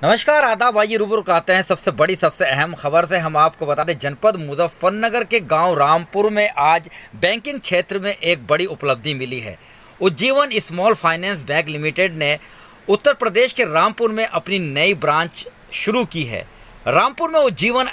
नमस्कार, आदाब। आइए रूबरू कराते हैं सबसे बड़ी सबसे अहम खबर से। हम आपको बता दें, जनपद मुजफ्फरनगर के गांव रामपुर में आज बैंकिंग क्षेत्र में एक बड़ी उपलब्धि मिली है। Ujjivan small finance bank limited ने उत्तर प्रदेश के रामपुर में अपनी नई ब्रांच शुरू की है। रामपुर में उज्जीवन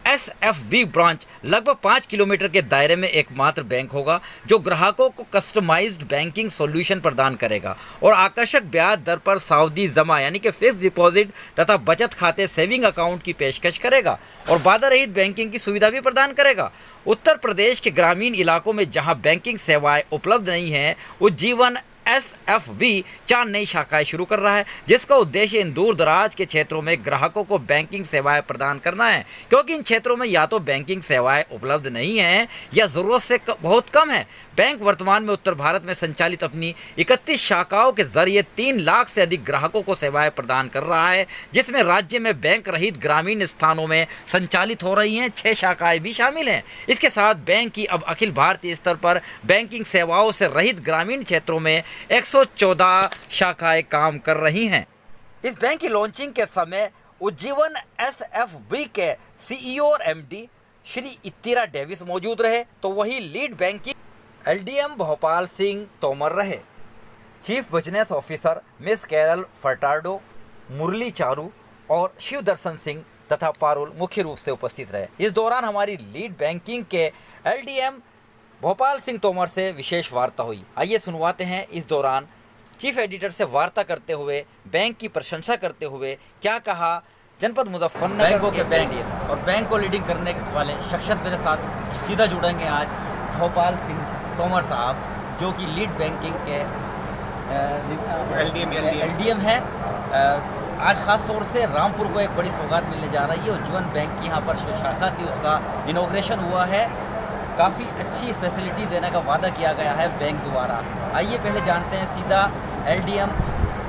SFB ब्रांच लगभग 5 किलोमीटर के दायरे में एकमात्र बैंक होगा जो ग्राहकों को कस्टमाइज्ड बैंकिंग सॉल्यूशन प्रदान करेगा और आकर्षक ब्याज दर पर सावधि जमा यानी कि फिक्स डिपॉजिट तथा बचत खाते सेविंग अकाउंट की पेशकश करेगा और बाधा रहित बैंकिंग की सुविधा भी प्रदान करेगा। उत्तर प्रदेश के ग्रामीण इलाकों में जहां बैंकिंग सेवाएं उपलब्ध नहीं हैं, उज्जीवन SFB 4 नई शाखाएं शुरू कर रहा है, जिसका उद्देश्य इन दूर दराज के क्षेत्रों में ग्राहकों को बैंकिंग सेवाएं प्रदान करना है, क्योंकि इन क्षेत्रों में या तो बैंकिंग सेवाएं उपलब्ध नहीं हैं या ज़रूरत से बहुत कम है। बैंक वर्तमान में उत्तर भारत में संचालित अपनी 31 शाखाओं के जरिए 3 लाख से अधिक ग्राहकों को सेवाएं प्रदान कर रहा है, जिसमें राज्य में बैंक रहित ग्रामीण स्थानों में संचालित हो रही हैं 6 शाखाएं भी शामिल हैं। इसके साथ बैंक की अब अखिल भारतीय स्तर पर बैंकिंग सेवाओं से रहित ग्रामीण क्षेत्रों में 114 शाखाएं काम कर रही हैं। इस बैंक की लॉन्चिंग के समय उज्जीवन SFB के CEO और MD श्री इत्तीरा डेविस मौजूद रहे, तो वही lead banking LDM Bhopal Singh Tomar रहे। Chief business officer miss Carol Furtado, Murali Charu और शिव दर्शन सिंह तथा पारुल मुख्य रूप से उपस्थित रहे। इस दौरान हमारी लीड बैंकिंग के LDM भोपाल सिंह तोमर से विशेष वार्ता हुई। आइए सुनवाते हैं इस दौरान चीफ एडिटर से वार्ता करते हुए, बैंक की प्रशंसा करते हुए क्या कहा जनपद मुजफ्फरनगर बैंकों के बैंक और बैंक को लीडिंग करने वाले शख्सियत मेरे साथ सीधा जुड़ेंगे आज भोपाल सिंह तोमर साहब, जो कि लीड बैंकिंग के LDM है। आज ख़ास तौर से रामपुर को एक बड़ी सौगात मिलने जा रही है। उज्जीवन बैंक की यहाँ पर जो शाखा थी उसका इनॉग्रेशन हुआ है। काफ़ी अच्छी फैसिलिटी देने का वादा किया गया है बैंक द्वारा। आइए पहले जानते हैं सीधा LDM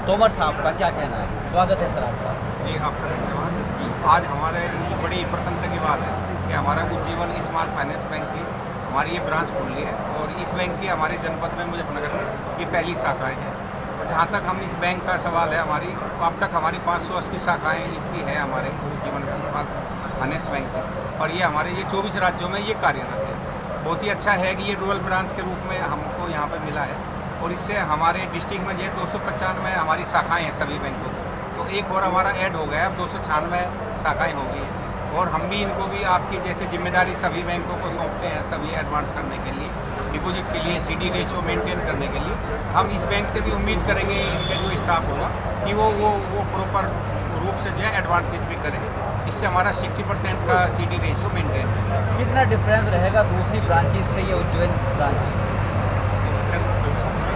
तोमर साहब का क्या कहना है। स्वागत है सर आपका। जी, आपका धन्यवाद जी। आज हमारे बड़ी प्रसन्नता की बात है कि हमारा उज्जीवन स्मॉल फाइनेंस बैंक की हमारी ये ब्रांच खुली है और इस बैंक की हमारे जनपद में मुजफ्फरनगर की पहली शाखाएँ हैं। और जहाँ तक हम इस बैंक का सवाल है, हमारी अब तक हमारी 580 शाखाएँ इसकी है हमारे उज्जीवन स्मॉल फाइनेंस बैंक की, और ये हमारे 24 राज्यों में ये कार्यरत है। बहुत ही अच्छा है कि ये रूरल ब्रांच के रूप में हमको यहाँ पे मिला है और इससे हमारे डिस्ट्रिक्ट में जो है 295 हमारी शाखाएं हैं सभी बैंकों की, तो एक और हमारा ऐड हो गया है, अब 296 शाखाएं हो गई हैं। और हम भी इनको भी आपकी जैसे जिम्मेदारी सभी बैंकों को सौंपते हैं, सभी एडवांस करने के लिए, डिपॉजिट के लिए, CD रेशियो मेंटेन करने के लिए। हम इस बैंक से भी उम्मीद करेंगे इनका जो स्टाफ होगा कि वो प्रॉपर रूप से जो है एडवांसेज भी करें। इससे हमारा 60% का CD रेशियो मेंटेन है। कितना डिफरेंस रहेगा दूसरी ब्रांचेस से ये उज्जैन ब्रांच?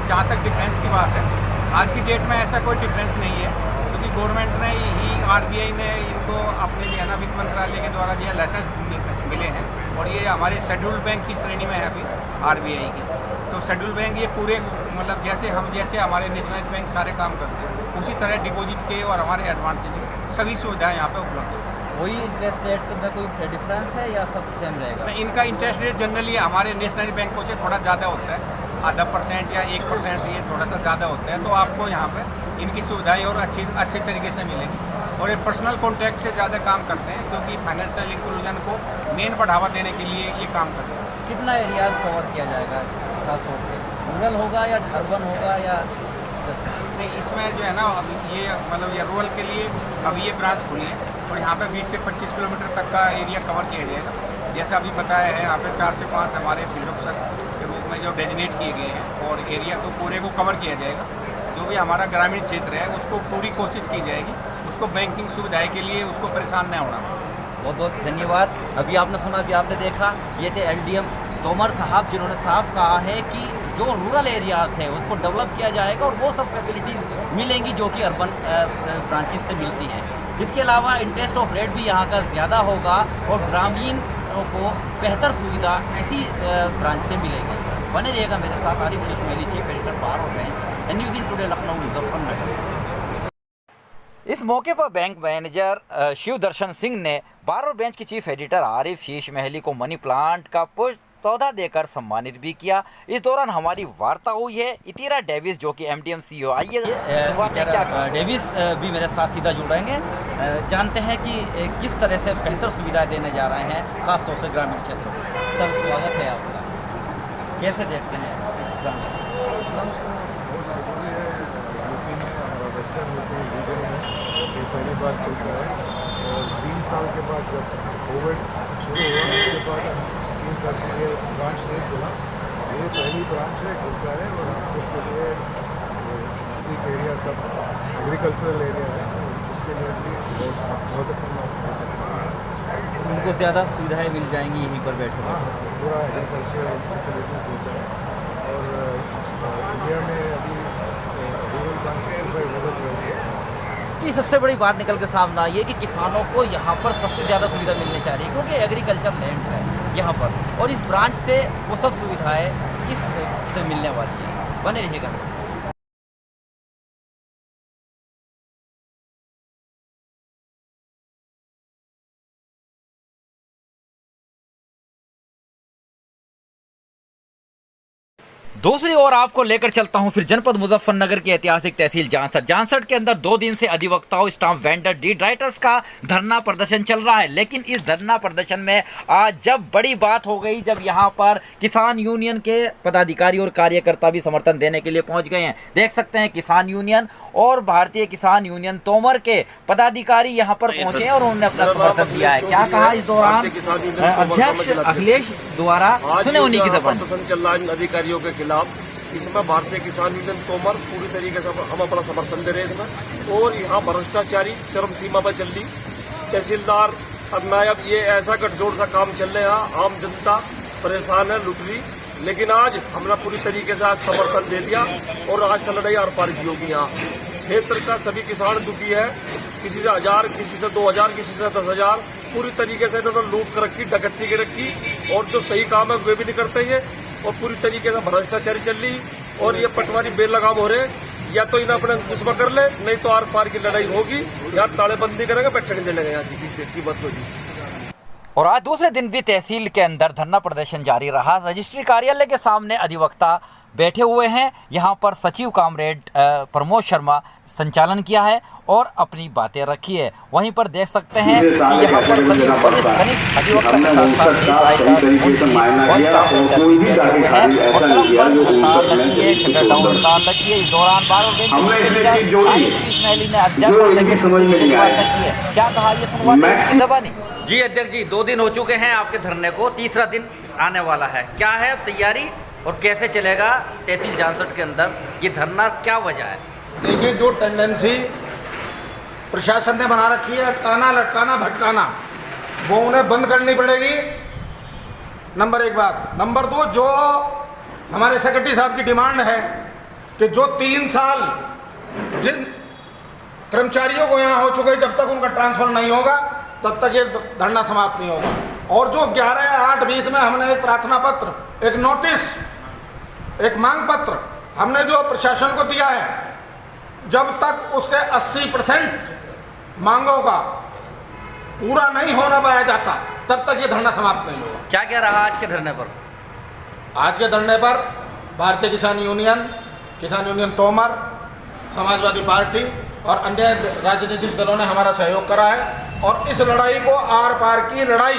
जहाँ तक डिफरेंस की बात है, आज की डेट में ऐसा कोई डिफरेंस नहीं है, क्योंकि गवर्नमेंट ने ही RBI ने इनको अपने जो है ना वित्त मंत्रालय के द्वारा जो है लाइसेंस मिले हैं और ये हमारे शेड्यूल्ड बैंक की श्रेणी में है अभी RBI की। तो शेड्यूल्ड बैंक ये पूरे मतलब जैसे हमारे नेशनल बैंक सारे काम करते हैं, उसी तरह डिपॉजिट के और हमारे एडवांसेज सभी सुविधाएँ यहाँ पर उपलब्ध है। वही इंटरेस्ट रेट में कोई डिफरेंस है या सब सेम रहेगा? इनका इंटरेस्ट रेट जनरली हमारे नेशनल बैंकों से थोड़ा ज़्यादा होता है, आधा % या 1% ये थोड़ा सा ज़्यादा होता है। तो आपको यहाँ पे इनकी सुविधाएं और अच्छे तरीके से मिलेंगी और ये पर्सनल कॉन्टैक्ट से ज़्यादा काम करते हैं, क्योंकि फाइनेंशियल इंक्लूजन को मेन बढ़ावा देने के लिए ये काम करते हैं। कितना एरियाज कवर किया जाएगा खास तौर पे? रूरल होगा या अर्बन होगा या नहीं? इसमें जो है ना अभी ये मतलब ये रूरल के लिए अभी ये ब्रांच खुली है और यहाँ पे 20 से 25 किलोमीटर तक का एरिया कवर किया जाएगा। जैसा अभी बताया है, यहाँ पे 4 से 5 हमारे फील्ड ऑफिसर के रूप में जो डेजिनेट किए गए हैं और एरिया तो पूरे को कवर किया जाएगा। जो भी हमारा ग्रामीण क्षेत्र है उसको पूरी कोशिश की जाएगी, उसको बैंकिंग सुविधाएं के लिए उसको परेशान न होना। बहुत बहुत धन्यवाद। अभी आपने सुना, अभी आपने देखा, ये थे LDM तोमर साहब, जिन्होंने साफ कहा है कि जो रूरल एरियाज़ है उसको डेवलप किया जाएगा और वो सब फैसिलिटीज़ मिलेंगी जो कि अर्बन ब्रांचेस से मिलती हैं। इसके अलावा इंटरेस्ट ऑफ रेट भी यहाँ का ज़्यादा होगा और ग्रामीण को बेहतर सुविधा इसी ब्रांच से मिलेगी। बने रहिएगा मेरे साथ। Arif Sheshmeli, chief editor Barod bench, News in Today, Lucknow, Muzaffarnagar. इस मौके पर बैंक मैनेजर शिव दर्शन सिंह ने बारोड बेंच के चीफ एडिटर आरिफ शीश महली को मनी प्लांट का पौधा देकर सम्मानित भी किया। इस दौरान हमारी वार्ता हुई है इतीरा डेविस जो कि MDM CEO। आइए क्या डेविस भी मेरे साथ सीधा जुड़ रहेंगे, जानते हैं कि किस तरह से बेहतर सुविधाएं देने जा रहे हैं खासतौर से ग्रामीण क्षेत्रों में। सर स्वागत है आपका, कैसे देखते हैं इस ब्रांच को? वेस्टर्न यूपी रीजन में ये पहली बार खुलता है और 3 साल के बाद जब कोविड शुरू हुआ उसके बाद 3 साल के लिए ब्रांच नहीं खुला। ये पहली ब्रांच है खुलता है और हम लोग के लिए नज़दीक एरिया सब एग्रीकल्चरल एरिया है, उसके लिए भी बहुत महत्वपूर्ण हो सकता है। उनको ज़्यादा सुविधाएँ मिल जाएंगी यहीं पर बैठे। हाँ, पूरा एग्रीकल्चरल फैसिलिटीज़ देता है और इंडिया में अभी रूरल बैंक ये सबसे बड़ी बात निकल के सामने आई है कि किसानों को यहाँ पर सबसे ज़्यादा सुविधा मिलनी चाहिए क्योंकि एग्रीकल्चर लैंड है यहाँ पर, और इस ब्रांच से वो सब सुविधाएं इससे मिलने वाली है। बने रहिएगा। दूसरी ओर आपको लेकर चलता हूं फिर जनपद मुजफ्फरनगर की ऐतिहासिक तहसील जानसठ। जानसठ के अंदर 2 दिन से अधिवक्ताओं, स्टाम्प वेंडर, डीड राइटर्स का धरना प्रदर्शन चल रहा है। लेकिन इस धरना प्रदर्शन में आज जब बड़ी बात हो गई, जब यहां पर किसान यूनियन के पदाधिकारी और कार्यकर्ता भी समर्थन देने के लिए पहुंच गए हैं। देख सकते हैं किसान यूनियन और भारतीय किसान यूनियन तोमर के पदाधिकारी यहां पर पहुंचे और उन्होंने अपना समर्थन दिया है। क्या कहा इस दौरान अध्यक्ष अखिलेश द्वारा, सुने उन्हीं की जबान। अधिकारियों के खिलाफ इसमें भारतीय किसान यूनियन तोमर पूरी तरीके से हम अपना समर्थन दे रहे हैं इसमें। और यहाँ भ्रष्टाचारी चरम सीमा पर चल रही, तहसीलदार और नायब ये ऐसा गठजोड़ सा काम चल रहा है, आम जनता परेशान है, लुट रही। लेकिन आज हमने पूरी तरीके से आज समर्थन दे दिया और आज से लड़ाई आर पार की होगी। यहाँ क्षेत्र का सभी किसान दुखी है, किसी से 1000, किसी से 2000, किसी से 10,000, पूरी तरीके से इन्होंने लूट कर रखी, डकैती की रखी, और जो सही काम है वे भी नहीं करते ये, और पूरी तरीके से भ्रष्टाचारी चल रही। और ये पटवारी बेलगाम हो रहे, या तो इन्हें अपने गुस्सा कर ले, नहीं तो आर पार की लड़ाई होगी। यहाँ तालेबंदी करेंगे, बैठने देंगे यहाँ से किस की बात होगी। और आज दूसरे दिन भी तहसील के अंदर धरना प्रदर्शन जारी रहा। रजिस्ट्री कार्यालय के सामने अधिवक्ता बैठे हुए हैं। यहाँ पर सचिव कामरेड प्रमोद शर्मा संचालन किया है और अपनी बातें रखी है। वहीं पर देख सकते हैं कि यहाँ पर सभी अधिवक्ता के इस दौरान ने अध्यक्ष और सेक्रेटरी की है। क्या कहा ये सुनवाई जबानी? जी अध्यक्ष जी, 2 दिन हो चुके हैं आपके धरने को, तीसरा दिन आने वाला है। क्या है तैयारी और कैसे चलेगा तहसील जानसठ के अंदर ये धरना, क्या वजह है? देखिए, जो टेंडेंसी प्रशासन ने बना रखी है अटकाना, लटकाना, भटकाना, वो उन्हें बंद करनी पड़ेगी, नंबर 1 बात। नंबर 2, जो हमारे सेक्रेटरी साहब की डिमांड है कि जो 3 साल जिन कर्मचारियों को यहाँ हो चुके, जब तक उनका ट्रांसफर नहीं होगा तब तक ये धरना समाप्त नहीं होगा। और जो 11/8/20 में हमने एक प्रार्थना पत्र, एक नोटिस, एक मांग पत्र हमने जो प्रशासन को दिया है, जब तक उसके 80% मांगों का पूरा नहीं होना पाया जाता तब तक ये धरना समाप्त नहीं होगा। क्या क्या रहा आज के धरने पर? आज के धरने पर भारतीय किसान यूनियन तोमर, समाजवादी पार्टी और अन्य राजनीतिक दलों ने हमारा सहयोग करा है। और इस लड़ाई को, आर पार की लड़ाई,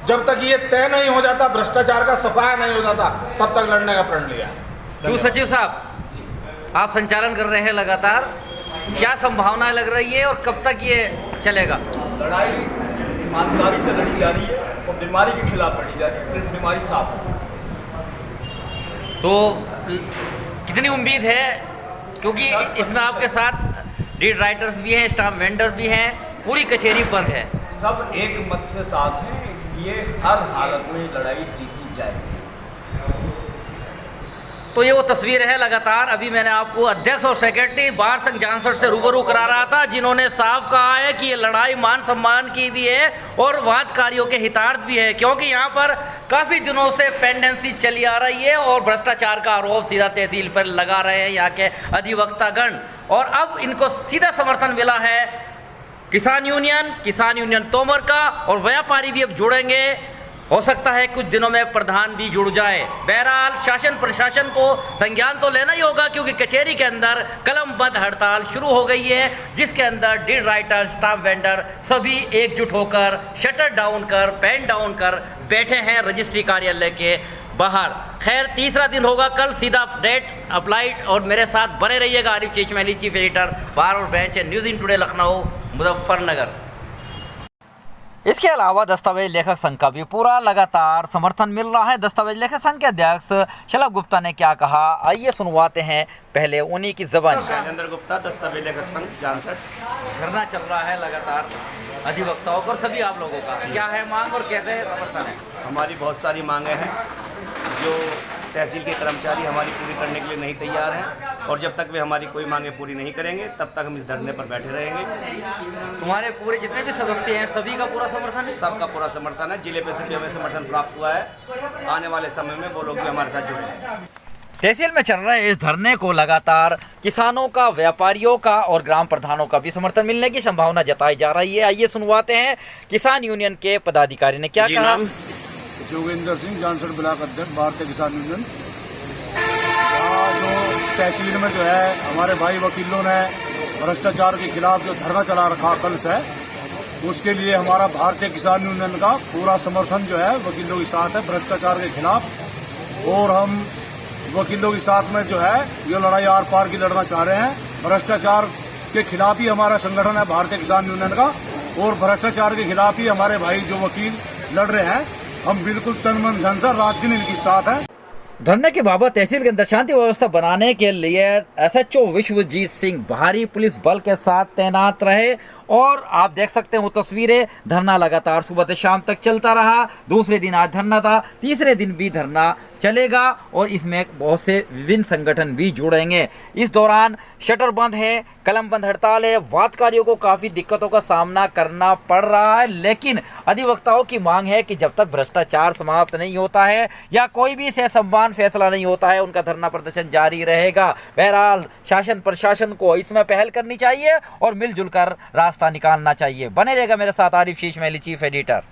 जब तक ये तय नहीं हो जाता, भ्रष्टाचार का सफाया नहीं हो जाता, तब तक लड़ने का प्रण लिया है। क्यों सचिव साहब, आप संचालन कर रहे हैं लगातार, क्या संभावनाएं लग रही है और कब तक ये चलेगा? लड़ाई ईमानदारी से लड़ी जा रही है और बीमारी के खिलाफ लड़ी जा रही है, बीमारी साफ है। तो कितनी उम्मीद है, क्योंकि इसमें आपके साथ लीड राइटर्स भी हैं, स्टाम्प वेंडर भी हैं, पूरी कचहरी बंद है, सब एक मत से साथ हैं, इसलिए हर हालत में लड़ाई जीती जाएगी। तो ये वो तस्वीर है लगातार। अभी मैंने आपको अध्यक्ष और सेक्रेटरी बार संघ जानसठ से रूबरू करा रहा था, जिन्होंने साफ कहा है कि ये लड़ाई मान सम्मान की भी है और वादकारियों के हितार्थ भी है, क्योंकि यहाँ पर काफ़ी दिनों से पेंडेंसी चली आ रही है और भ्रष्टाचार का आरोप सीधा तहसील पर लगा रहे हैं यहाँ के अधिवक्तागण। और अब इनको सीधा समर्थन मिला है किसान यूनियन तोमर का, और व्यापारी भी अब जुड़ेंगे हो सकता है कुछ दिनों में प्रधान भी जुड़ जाए। बहरहाल शासन प्रशासन को संज्ञान तो लेना ही होगा, क्योंकि कचहरी के अंदर कलम बंद हड़ताल शुरू हो गई है, जिसके अंदर डीड राइटर, स्टाम्प वेंडर सभी एकजुट होकर शटर डाउन कर, पेन डाउन कर बैठे हैं रजिस्ट्री कार्यालय के बाहर। खैर, तीसरा दिन होगा कल, सीधा अपडेट अप्लाइड, और मेरे साथ बने रहिएगा। आरिफ शेख मैली, चीफ एडिटर, बार और बेंच है, news in Today Lucknow, Muzaffarnagar. इसके अलावा दस्तावेज लेखक संघ का भी पूरा लगातार समर्थन मिल रहा है। दस्तावेज लेखक संघ के अध्यक्ष शलभ गुप्ता ने क्या कहा, आइए सुनवाते हैं पहले उन्हीं की ज़बान। शैलेंद्र गुप्ता, दस्तावेज लेखक संघ, जानसठ। धरना चल रहा है लगातार अधिवक्ताओं और सभी आप लोगों का, क्या है मांग और कैसे समर्थन है? हमारी बहुत सारी मांगें हैं जो तहसील के कर्मचारी हमारी पूरी करने के लिए नहीं तैयार हैं, और जब तक वे हमारी कोई मांगें पूरी नहीं करेंगे तब तक हम इस धरने पर बैठे रहेंगे। तुम्हारे पूरे जितने भी सदस्य हैं सभी का पूरा समर्थन है? सबका पूरा समर्थन है। जिले पे से भी हमें समर्थन प्राप्त हुआ है। आने वाले समय में वो लोग भी हमारे साथ जुड़ेंगे। तहसील में चल रहे इस धरने को लगातार किसानों का, व्यापारियों का और ग्राम प्रधानों का भी समर्थन मिलने की संभावना जताई जा रही है। आइए सुनवाते हैं किसान यूनियन के पदाधिकारी ने क्या कहा। जोगेंद्र सिंह, जानसठ ब्लॉक अध्यक्ष, भारतीय किसान यूनियन। जो तहसील में जो है हमारे भाई वकीलों ने भ्रष्टाचार के खिलाफ जो धरना चला रखा कल से, उसके लिए हमारा भारतीय किसान यूनियन का पूरा समर्थन जो है वकीलों के साथ है भ्रष्टाचार के खिलाफ। और हम वकीलों के साथ में जो है ये लड़ाई आर पार की लड़ना चाह रहे हैं। भ्रष्टाचार के खिलाफ ही हमारा संगठन है भारतीय किसान यूनियन का, और भ्रष्टाचार के खिलाफ ही हमारे भाई जो वकील लड़ रहे हैं। हम बिल्कुल तन मन धन से रात दिन इनकी साथ है। धरने के बाबत तहसील के अंदर शांति व्यवस्था बनाने के लिए SHO विश्वजीत सिंह भारी पुलिस बल के साथ तैनात रहे, और आप देख सकते हैं वो तस्वीरें। धरना लगातार सुबह से शाम तक चलता रहा। दूसरे दिन आज धरना था, तीसरे दिन भी धरना चलेगा, और इसमें बहुत से विभिन्न संगठन भी जुड़ेंगे। इस दौरान शटर बंद है, कलम बंद हड़ताल है, वादकारियों को काफ़ी दिक्कतों का सामना करना पड़ रहा है, लेकिन अधिवक्ताओं की मांग है कि जब तक भ्रष्टाचार समाप्त नहीं होता है या कोई भी ससम्मान फैसला नहीं होता है, उनका धरना प्रदर्शन जारी रहेगा। बहरहाल शासन प्रशासन को इसमें पहल करनी चाहिए और मिलजुल कर रास्ता निकालना चाहिए। बने रहेगा मेरे साथ आरिफ शेख मैली, चीफ एडिटर।